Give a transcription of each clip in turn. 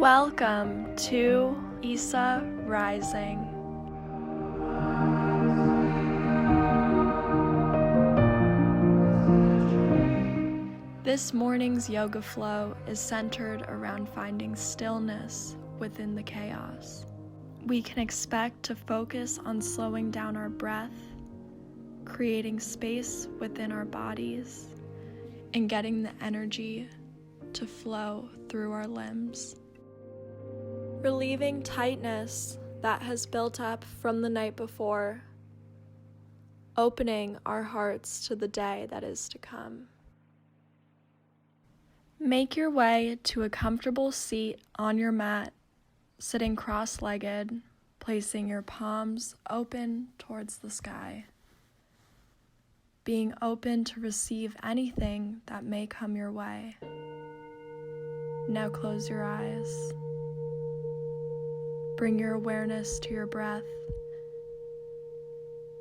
Welcome to Isa Rising. This morning's yoga flow is centered around finding stillness within the chaos. We can expect to focus on slowing down our breath, creating space within our bodies, and getting the energy to flow through our limbs. Relieving tightness that has built up from the night before, opening our hearts to the day that is to come. Make your way to a comfortable seat on your mat, sitting cross-legged, placing your palms open towards the sky. Being open to receive anything that may come your way. Now close your eyes. Bring your awareness to your breath,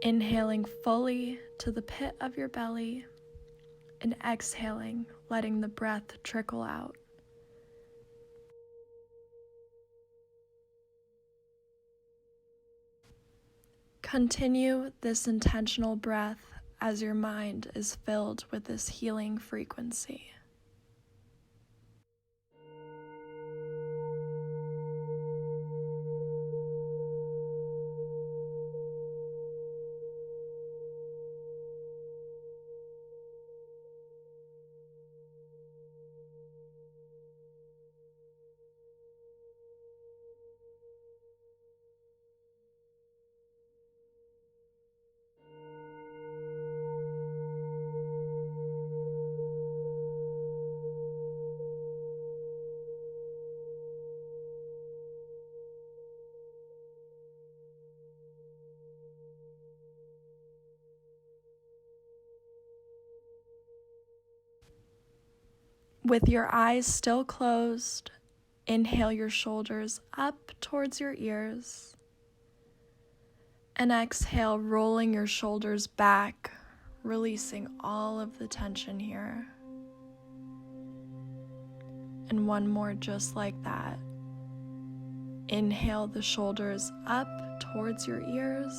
inhaling fully to the pit of your belly and exhaling, letting the breath trickle out. Continue this intentional breath as your mind is filled with this healing frequency. With your eyes still closed, inhale your shoulders up towards your ears, and exhale, rolling your shoulders back, releasing all of the tension here. And one more just like that. Inhale the shoulders up towards your ears,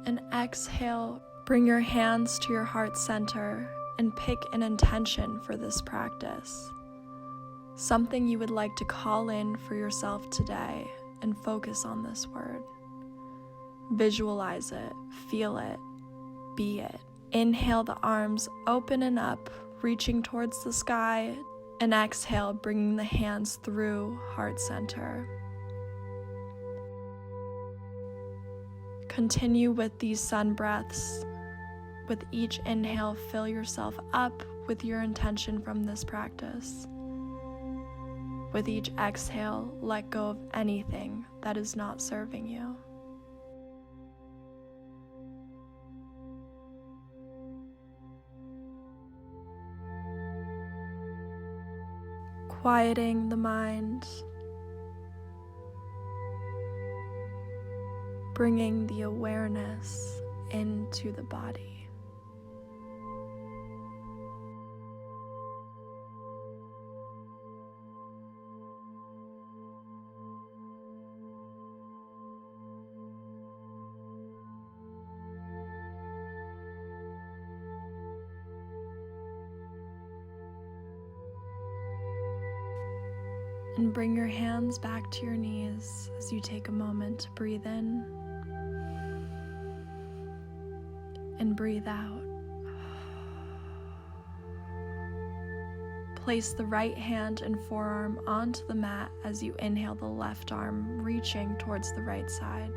and exhale, bring your hands to your heart center and pick an intention for this practice. Something you would like to call in for yourself today and focus on this word. Visualize it, feel it, be it. Inhale the arms open and up, reaching towards the sky, and exhale, bringing the hands through heart center. Continue with these sun breaths. With each inhale, fill yourself up with your intention from this practice. With each exhale, let go of anything that is not serving you. Quieting the mind, bringing the awareness into the body. And bring your hands back to your knees as you take a moment to breathe in and breathe out. Place the right hand and forearm onto the mat as you inhale the left arm, reaching towards the right side.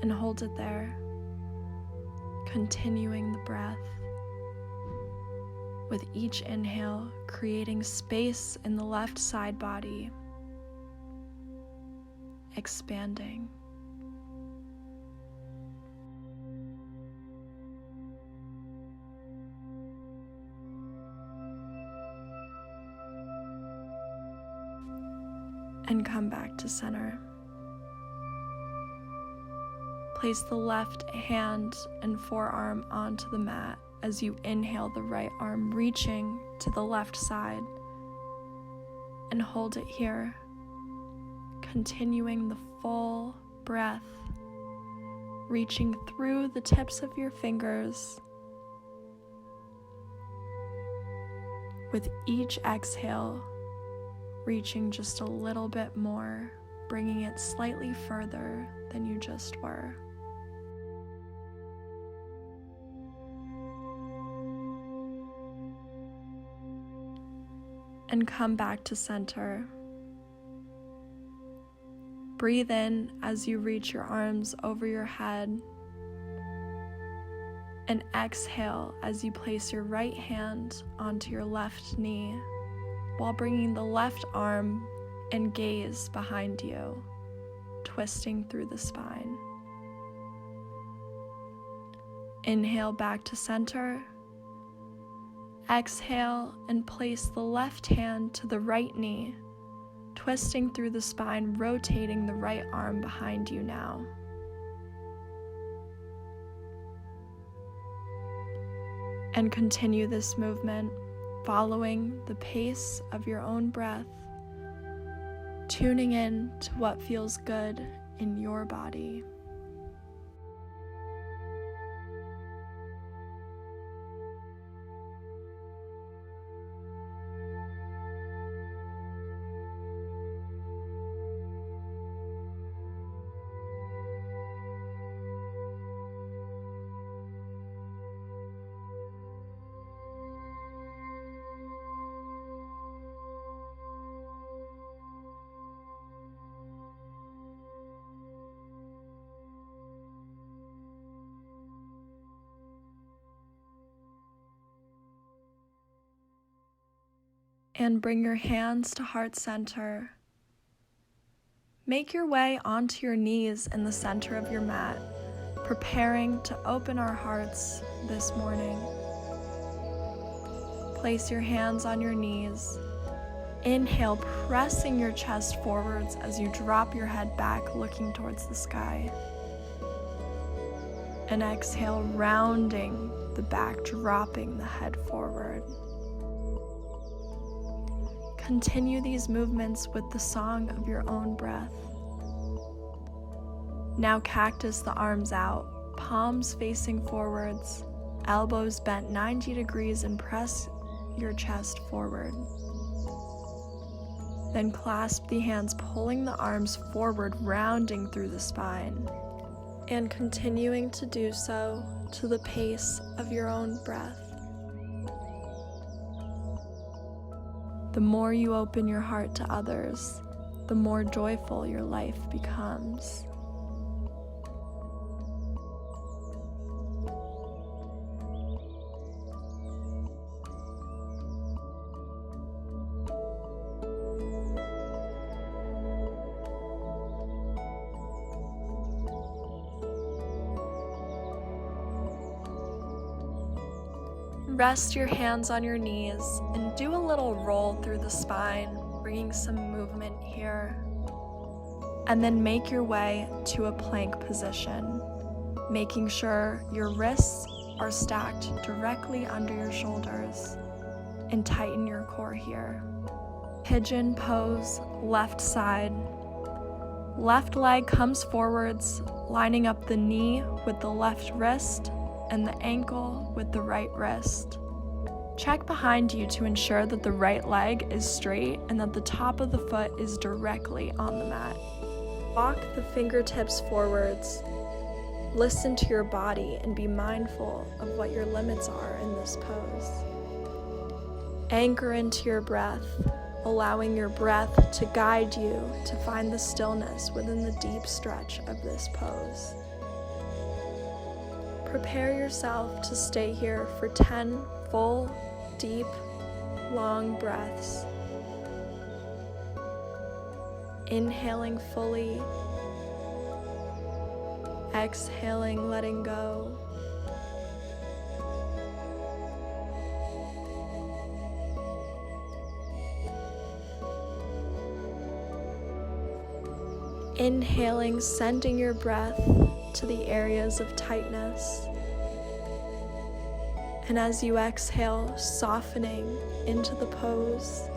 And hold it there, continuing the breath. With each inhale, creating space in the left side body, expanding. And come back to center. Place the left hand and forearm onto the mat as you inhale the right arm, reaching to the left side, and hold it here, continuing the full breath, reaching through the tips of your fingers. With each exhale, reaching just a little bit more, bringing it slightly further than you just were. And come back to center. Breathe in as you reach your arms over your head, and exhale as you place your right hand onto your left knee while bringing the left arm and gaze behind you, twisting through the spine. Inhale back to center. Exhale and place the left hand to the right knee, twisting through the spine, rotating the right arm behind you now. And continue this movement, following the pace of your own breath, tuning in to what feels good in your body. And bring your hands to heart center. Make your way onto your knees in the center of your mat, preparing to open our hearts this morning. Place your hands on your knees. Inhale, pressing your chest forwards as you drop your head back, looking towards the sky. And exhale, rounding the back, dropping the head forward. Continue these movements with the song of your own breath. Now cactus the arms out, palms facing forwards, elbows bent 90 degrees, and press your chest forward. Then clasp the hands, pulling the arms forward, rounding through the spine, and continuing to do so to the pace of your own breath. The more you open your heart to others, the more joyful your life becomes. Rest your hands on your knees and do a little roll through the spine, bringing some movement here. And then make your way to a plank position, making sure your wrists are stacked directly under your shoulders, and tighten your core here. Pigeon pose, left side. Left leg comes forwards, lining up the knee with the left wrist and the ankle with the right wrist. Check behind you to ensure that the right leg is straight and that the top of the foot is directly on the mat. Walk the fingertips forwards. Listen to your body and be mindful of what your limits are in this pose. Anchor into your breath, allowing your breath to guide you to find the stillness within the deep stretch of this pose. Prepare yourself to stay here for 10 full, deep, long breaths. Inhaling fully, exhaling, letting go. Inhaling, sending your breath to the areas of tightness. And as you exhale, softening into the pose.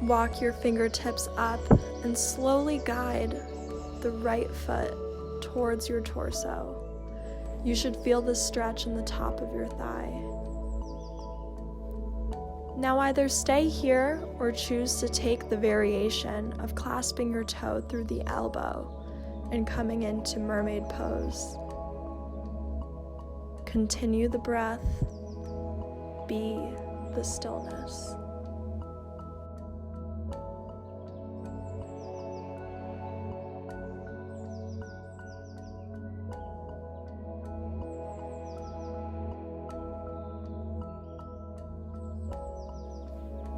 Walk your fingertips up and slowly guide the right foot towards your torso. You should feel the stretch in the top of your thigh. Now either stay here or choose to take the variation of clasping your toe through the elbow and coming into mermaid pose. Continue the breath. Be the stillness.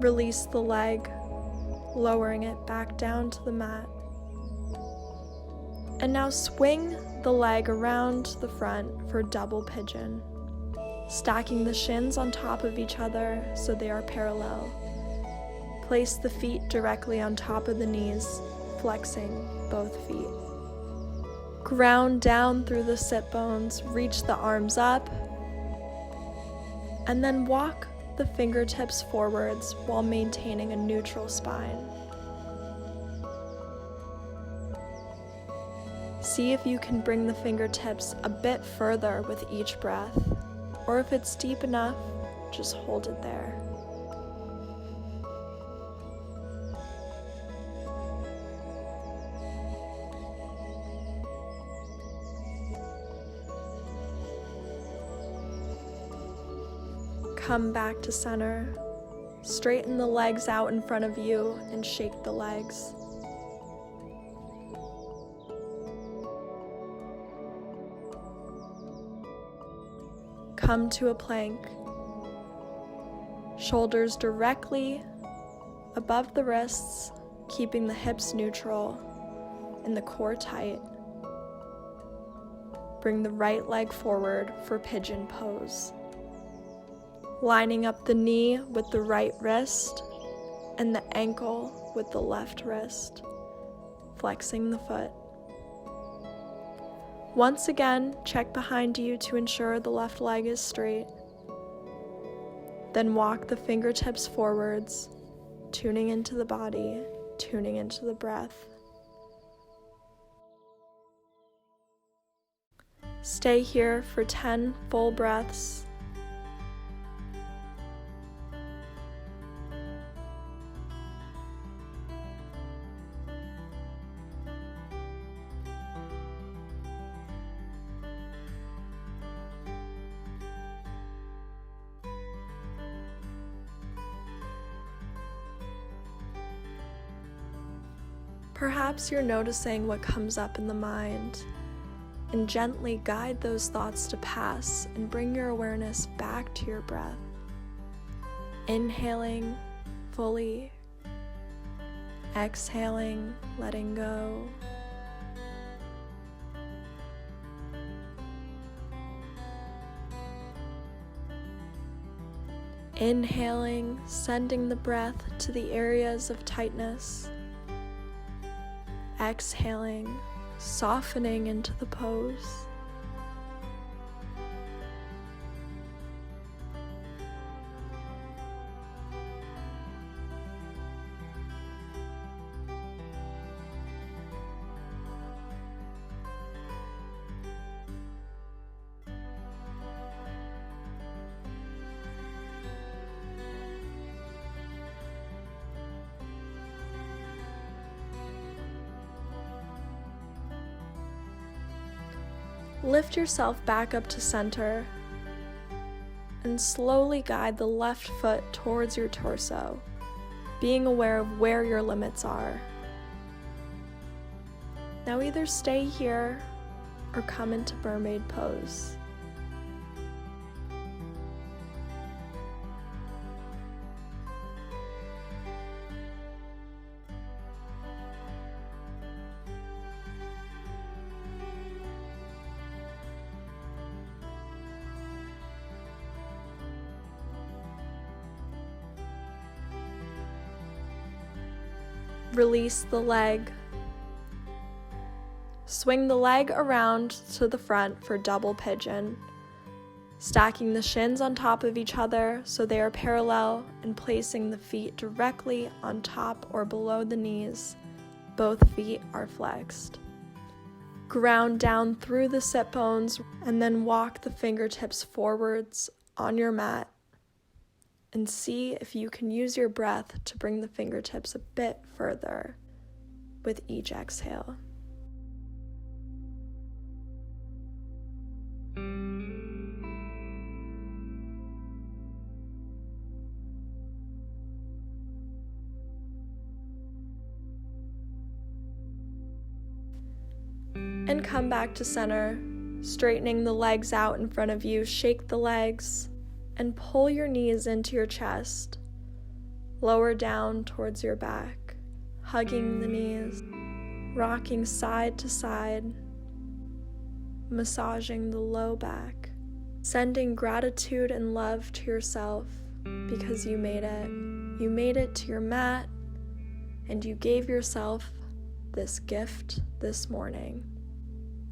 Release the leg, lowering it back down to the mat. And now swing the leg around the front for double pigeon, stacking the shins on top of each other so they are parallel. Place the feet directly on top of the knees, flexing both feet. Ground down through the sit bones, reach the arms up, and then walk the fingertips forwards while maintaining a neutral spine. See if you can bring the fingertips a bit further with each breath, or if it's deep enough, just hold it there. Come back to center. Straighten the legs out in front of you and shake the legs. Come to a plank. Shoulders directly above the wrists, keeping the hips neutral and the core tight. Bring the right leg forward for pigeon pose. Lining up the knee with the right wrist and the ankle with the left wrist, flexing the foot. Once again, check behind you to ensure the left leg is straight. Then walk the fingertips forwards, tuning into the body, tuning into the breath. Stay here for 10 full breaths. Perhaps you're noticing what comes up in the mind, and gently guide those thoughts to pass and bring your awareness back to your breath. Inhaling fully, exhaling, letting go. Inhaling, sending the breath to the areas of tightness. Exhaling, softening into the pose. Lift yourself back up to center and slowly guide the left foot towards your torso, being aware of where your limits are. Now either stay here or come into mermaid pose. Release the leg. Swing the leg around to the front for double pigeon, stacking the shins on top of each other so they are parallel and placing the feet directly on top or below the knees. Both feet are flexed. Ground down through the sit bones and then walk the fingertips forwards on your mat and see if you can use your breath to bring the fingertips a bit further with each exhale. And come back to center, straightening the legs out in front of you. Shake the legs and pull your knees into your chest. Lower down towards your back, hugging the knees, rocking side to side, massaging the low back, sending gratitude and love to yourself because you made it. You made it to your mat and you gave yourself this gift this morning.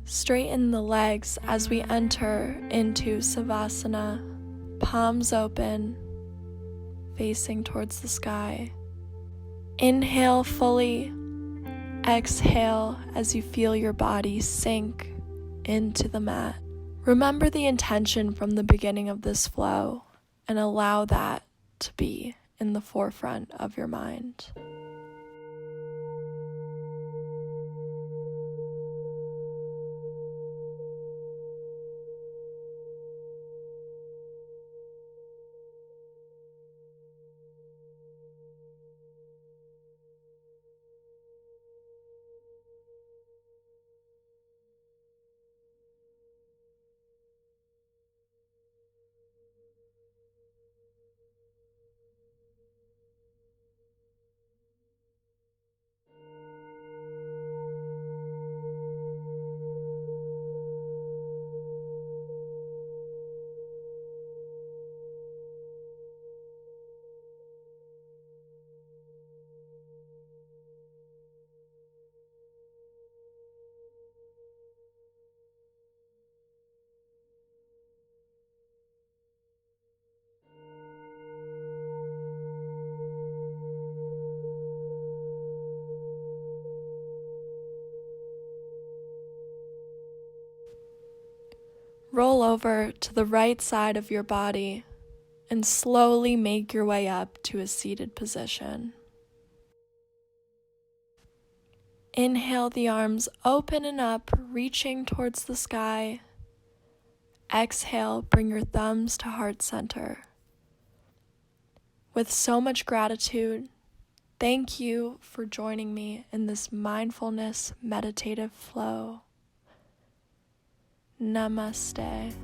Straighten the legs as we enter into Savasana, palms open, facing towards the sky. Inhale fully, exhale as you feel your body sink into the mat. Remember the intention from the beginning of this flow and allow that to be in the forefront of your mind. Roll over to the right side of your body and slowly make your way up to a seated position. Inhale the arms open and up, reaching towards the sky. Exhale, bring your thumbs to heart center. With so much gratitude, thank you for joining me in this mindfulness meditative flow. Namaste.